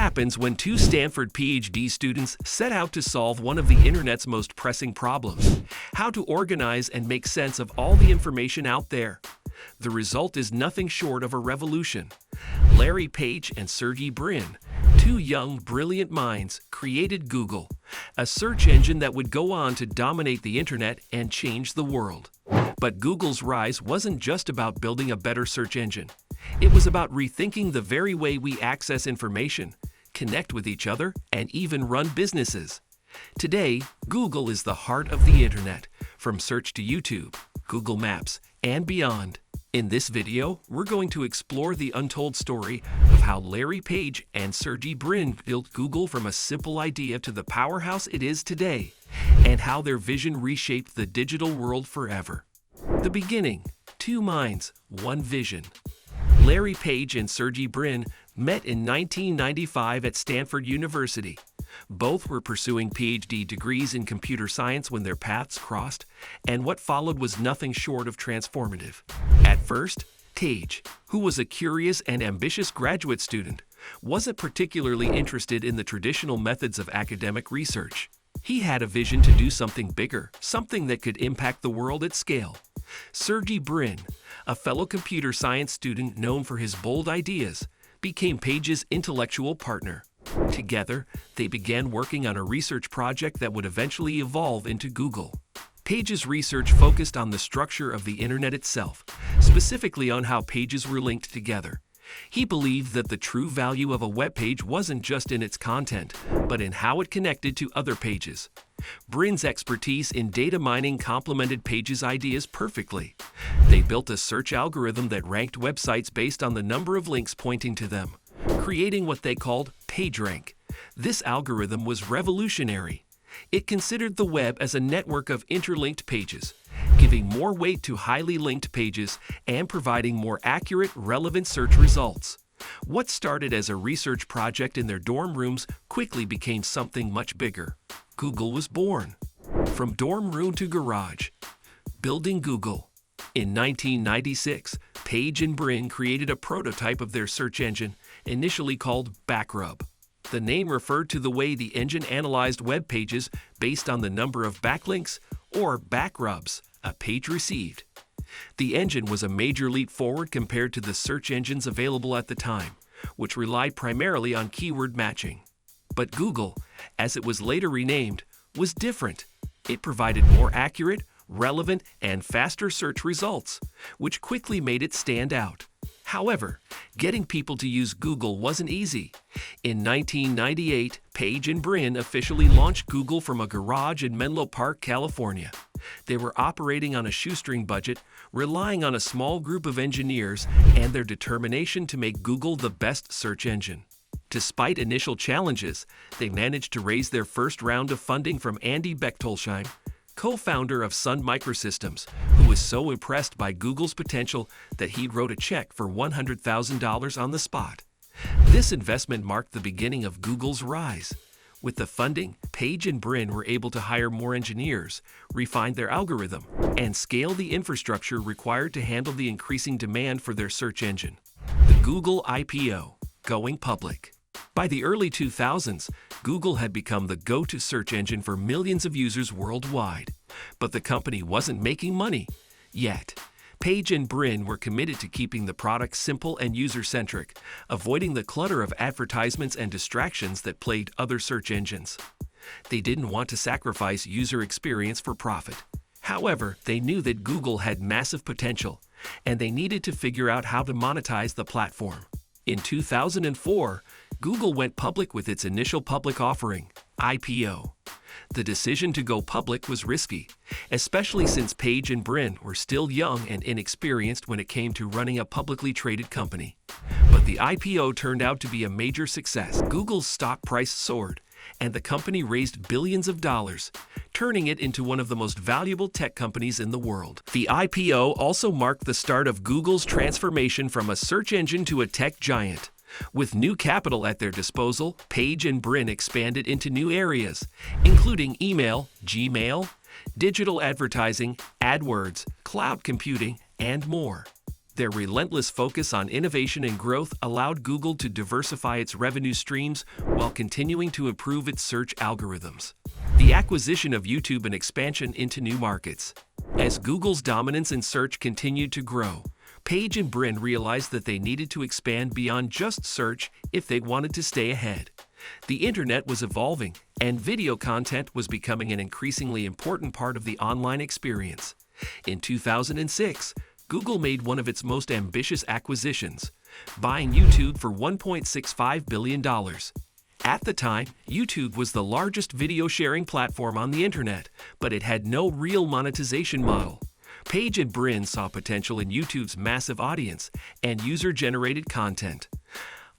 happens when two Stanford PhD students set out to solve one of the internet's most pressing problems: how to organize and make sense of all the information out there. The result is nothing short of a revolution. Larry Page and Sergey Brin, two young, brilliant minds, created Google, a search engine that would go on to dominate the internet and change the world. But Google's rise wasn't just about building a better search engine. It was about rethinking the very way we access information, connect with each other, and even run businesses. Today, Google is the heart of the internet, from search to YouTube, Google Maps, and beyond. In this video, we're going to explore the untold story of how Larry Page and Sergey Brin built Google from a simple idea to the powerhouse it is today, and how their vision reshaped the digital world forever. The beginning: two minds, one vision. Larry Page and Sergey Brin met in 1995 at Stanford University. Both were pursuing PhD degrees in computer science when their paths crossed, and what followed was nothing short of transformative. At first, Page, who was a curious and ambitious graduate student, wasn't particularly interested in the traditional methods of academic research. He had a vision to do something bigger, something that could impact the world at scale. Sergey Brin, a fellow computer science student known for his bold ideas, became Page's intellectual partner. Together, they began working on a research project that would eventually evolve into Google. Page's research focused on the structure of the internet itself, specifically on how pages were linked together. He believed that the true value of a web page wasn't just in its content, but in how it connected to other pages. Brin's expertise in data mining complemented Page's ideas perfectly. They built a search algorithm that ranked websites based on the number of links pointing to them, creating what they called PageRank. This algorithm was revolutionary. It considered the web as a network of interlinked pages, giving more weight to highly linked pages and providing more accurate, relevant search results. What started as a research project in their dorm rooms quickly became something much bigger. Google was born. From dorm room to garage. Building Google. In 1996, Page and Brin created a prototype of their search engine, initially called Backrub. The name referred to the way the engine analyzed web pages based on the number of backlinks, or backrubs, a page received. The engine was a major leap forward compared to the search engines available at the time, which relied primarily on keyword matching. But Google, as it was later renamed, was different. It provided more accurate, relevant, and faster search results, which quickly made it stand out. However, getting people to use Google wasn't easy. In 1998, Page and Brin officially launched Google from a garage in Menlo Park, California. They were operating on a shoestring budget, relying on a small group of engineers and their determination to make Google the best search engine. Despite initial challenges, they managed to raise their first round of funding from Andy Bechtolsheim, co-founder of Sun Microsystems, who was so impressed by Google's potential that he wrote a check for $100,000 on the spot. This investment marked the beginning of Google's rise. With the funding, Page and Brin were able to hire more engineers, refine their algorithm, and scale the infrastructure required to handle the increasing demand for their search engine. The Google IPO, going public. By the early 2000s, Google had become the go-to search engine for millions of users worldwide. But the company wasn't making money yet. Page and Brin were committed to keeping the product simple and user-centric, avoiding the clutter of advertisements and distractions that plagued other search engines. They didn't want to sacrifice user experience for profit. However, they knew that Google had massive potential, and they needed to figure out how to monetize the platform. In 2004, Google went public with its initial public offering, IPO. The decision to go public was risky, especially since Page and Brin were still young and inexperienced when it came to running a publicly traded company. But the IPO turned out to be a major success. Google's stock price soared, and the company raised billions of dollars, turning it into one of the most valuable tech companies in the world. The IPO also marked the start of Google's transformation from a search engine to a tech giant. With new capital at their disposal, Page and Brin expanded into new areas, including email, Gmail, digital advertising, AdWords, cloud computing, and more. Their relentless focus on innovation and growth allowed Google to diversify its revenue streams while continuing to improve its search algorithms. The acquisition of YouTube and expansion into new markets. As Google's dominance in search continued to grow, Page and Brin realized that they needed to expand beyond just search if they wanted to stay ahead. The internet was evolving, and video content was becoming an increasingly important part of the online experience. In 2006, Google made one of its most ambitious acquisitions, buying YouTube for $1.65 billion. At the time, YouTube was the largest video sharing platform on the internet, but it had no real monetization model. Page and Brin saw potential in YouTube's massive audience and user-generated content.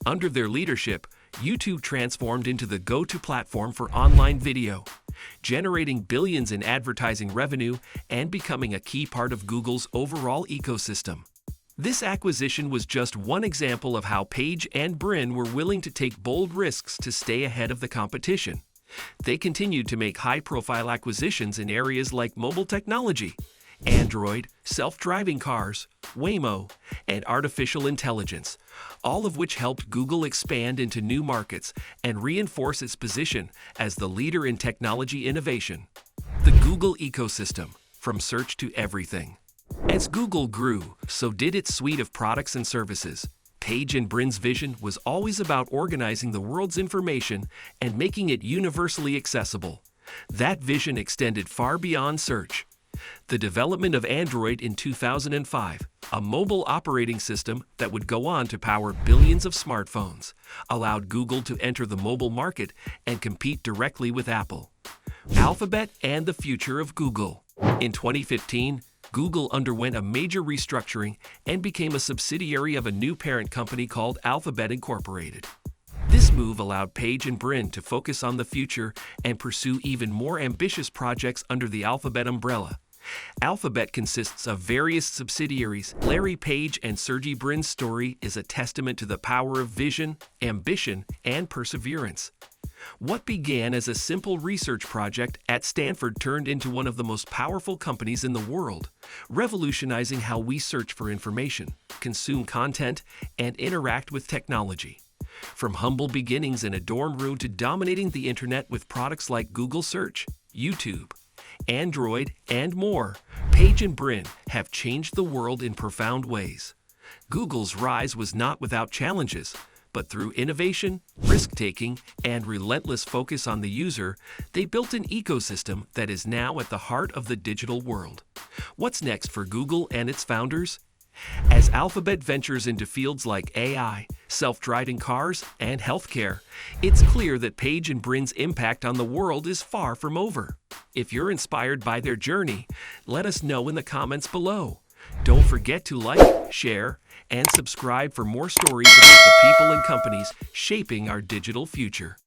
Under their leadership, YouTube transformed into the go-to platform for online video, generating billions in advertising revenue and becoming a key part of Google's overall ecosystem. This acquisition was just one example of how Page and Brin were willing to take bold risks to stay ahead of the competition. They continued to make high-profile acquisitions in areas like mobile technology, Android, self-driving cars, Waymo, and artificial intelligence, all of which helped Google expand into new markets and reinforce its position as the leader in technology innovation. The Google ecosystem, from search to everything. As Google grew, so did its suite of products and services. Page and Brin's vision was always about organizing the world's information and making it universally accessible. That vision extended far beyond search. The development of Android in 2005, a mobile operating system that would go on to power billions of smartphones, allowed Google to enter the mobile market and compete directly with Apple. Alphabet and the future of Google. In 2015, Google underwent a major restructuring and became a subsidiary of a new parent company called Alphabet Incorporated. This move allowed Page and Brin to focus on the future and pursue even more ambitious projects under the Alphabet umbrella. Alphabet consists of various subsidiaries. Larry Page and Sergey Brin's story is a testament to the power of vision, ambition, and perseverance. What began as a simple research project at Stanford turned into one of the most powerful companies in the world, revolutionizing how we search for information, consume content, and interact with technology. From humble beginnings in a dorm room to dominating the internet with products like Google Search, YouTube, Android, and more, Page and Brin have changed the world in profound ways. Google's rise was not without challenges, but through innovation, risk-taking, and relentless focus on the user, they built an ecosystem that is now at the heart of the digital world. What's next for Google and its founders? As Alphabet ventures into fields like AI, self-driving cars, and healthcare, it's clear that Page and Brin's impact on the world is far from over. If you're inspired by their journey, let us know in the comments below. Don't forget to like, share, and subscribe for more stories about the people and companies shaping our digital future.